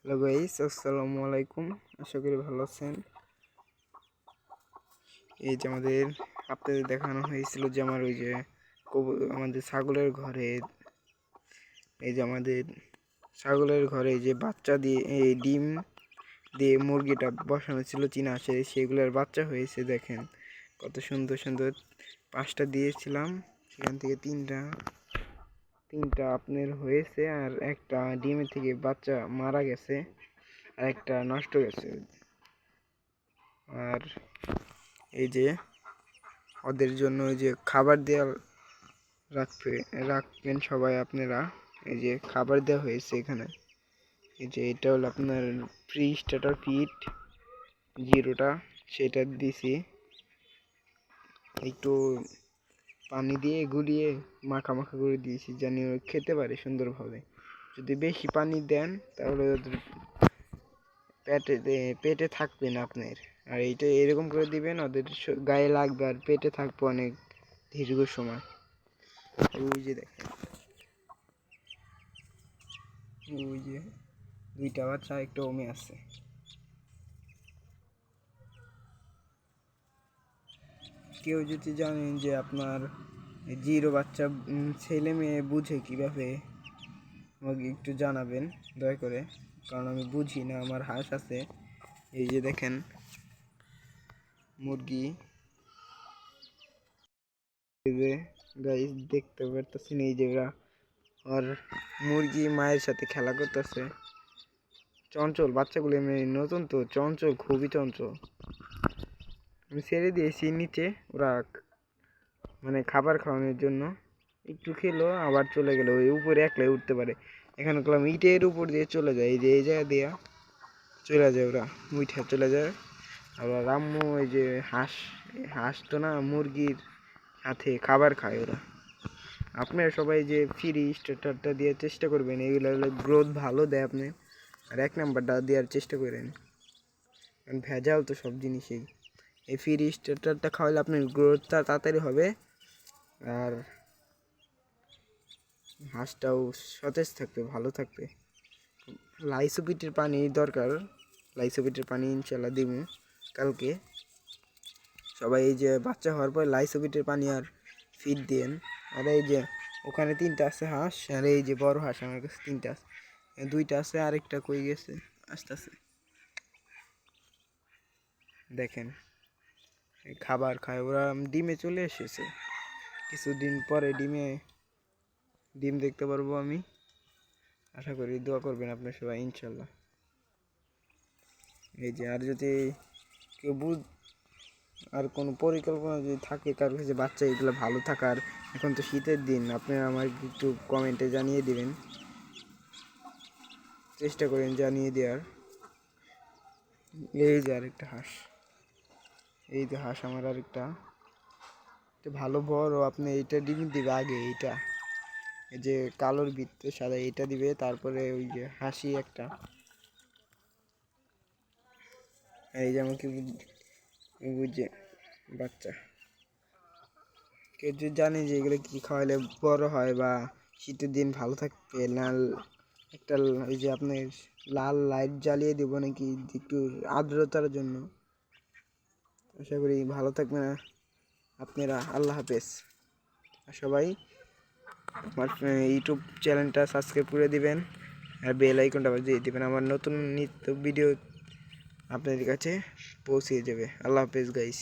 Hello guys, আসসালামু আলাইকুম। আশা করি ভালো আছেন। এই যে আপনাদের দেখানো হয়েছিল যে আমার ওই যে আমাদের ছাগলের ঘরে, এই যে আমাদের ছাগলের ঘরে যে বাচ্চা দিয়ে এই ডিম দিয়ে মুরগিটা বসানো ছিল চীনা হাঁসে, সেগুলোর বাচ্চা হয়েছে। দেখেন কত সুন্দর সুন্দর। 5টা দিয়েছিলাম, সেখান থেকে তিনটা আপনার হয়েছে, আর একটা ডিমের থেকে বাচ্চা মারা গেছে, আর একটা নষ্ট গেছে। আর এই যে ওদের জন্য ওই যে খাবার দেওয়া রাখবেন সবাই আপনারা। এই যে খাবার দেওয়া হয়েছে এখানে। এই যে এটা হলো আপনার প্রি স্টার্টার ফিড 0টা, সেটা দিছি। একটু পানি দিয়ে গুলিয়ে মাখা করে দিয়েছি, জানি ওরা খেতে পারে সুন্দরভাবে। যদি বেশি পানি দেন তাহলে ওদের পেটে থাকবে না আপনার। আর এইটা এরকম করে দিবেন, ওদের গায়ে লাগবে আর পেটে থাকবে অনেক দীর্ঘ সময়। ওই যে দেখেন, ওই যে 2টা বাচ্চা একটা ওমে আছে। কেউ যদি জানেন যে আপনার 0 বাচ্চা ছেলে মেয়ে বুঝে কিভাবে, আমাকে একটু জানাবেন দয়া করে, কারণ আমি বুঝি না। আমার হাঁস আছে, এই যে দেখেন মুরগি, গাইস দেখতে পারতেছেন এই যে ওরা, আর মুরগি মায়ের সাথে খেলা করতেছে। চঞ্চল বাচ্চাগুলো, এমনি নতুন তো চঞ্চল, খুবই চঞ্চল। আমি ছেড়ে দিয়েছি নিচে, ওরা মানে খাবার খাওয়ানোর জন্য একটু খেলো, আবার চলে গেল। ওই উপরে একলাই উঠতে পারে। এখানে করলাম ইটের উপর দিয়ে চলে যায়, এই যে এই জায়গা দিয়া চলে যায়, ওরা উঠে চলে যায়। আবার আম্মু ওই যে হাঁস তো না, মুরগির সাথে খাবার খায় ওরা। আপনারা সবাই যে ফ্রি স্টার্টারটা দেওয়ার চেষ্টা করবেন, এগুলো গ্রোথ ভালো দেয় আপনি। আর 1 নাম্বারটা দেওয়ার চেষ্টা করেন, কারণ ভেজাল তো সব জিনিসেই। এই ফ্রি স্টার্টারটা খাওয়ালে আপনার গ্রোথটা তাড়াতাড়ি হবে, আর হাঁসটাও সতেজ থাকবে, ভালো থাকবে। লাইসোবিটের পানি দরকার, লাইসোবিটের পানি ইনশাল্লাহ দিব কালকে। সবাই এই যে বাচ্চা হওয়ার পর লাইসোবিটের পানি আর ফিড দেন। আর এই যে ওখানে 3টা আছে হাঁস, আর এই যে বড় হাঁস আমার কাছে 3টা আছে, 2টা আছে, আরেকটা কই গেছে আস্তে আস্তে। দেখেন খাবার খায় ওরা। ডিমে চলে এসেছে, কিছুদিন পরে ডিম দেখতে পারবো আমি। আশা করি দোয়া করবেন আপনার সবাই ইনশাল্লাহ। এই যে আর যদি কেউ আর কোনো পরিকল্পনা যদি থাকে কারোর কাছে বাচ্চা এগুলো ভালো থাকার, এখন তো শীতের দিন, আপনারা আমার একটু কমেন্টে জানিয়ে দিবেন, চেষ্টা করেন জানিয়ে দেওয়ার। এই যে আরেকটা হাঁস, এই যে হাঁস আমার আরেকটা ভালো বড়। আপনি এইটা ডিম দিবে আগে, এইটা এই যে কালোর ভিতরে সাদা, এটা দিবে, তারপরে ওই যে হাসি একটা। এই যে আমাকে বুঝে বাচ্চা, কেউ যদি জানে যে এগুলো কী খাওয়ালে বড় হয় বা শীতের দিন ভালো থাকবে, একটা ওই যে আপনার লাল লাইট জ্বালিয়ে দেবো নাকি একটু আর্দ্রতার জন্য। আশা করি ভালো থাকবে না আপনারা। আল্লাহ হাফেজ। সবাই আমার ইউটিউব চ্যানেলটা সাবস্ক্রাইব করে দিবেন, আর বেল আইকনটা বাজিয়ে দিবেন, আমার নতুন নিত্য ভিডিও আপনাদের কাছে পৌঁছে যাবে। আল্লাহ হাফেজ গাইস।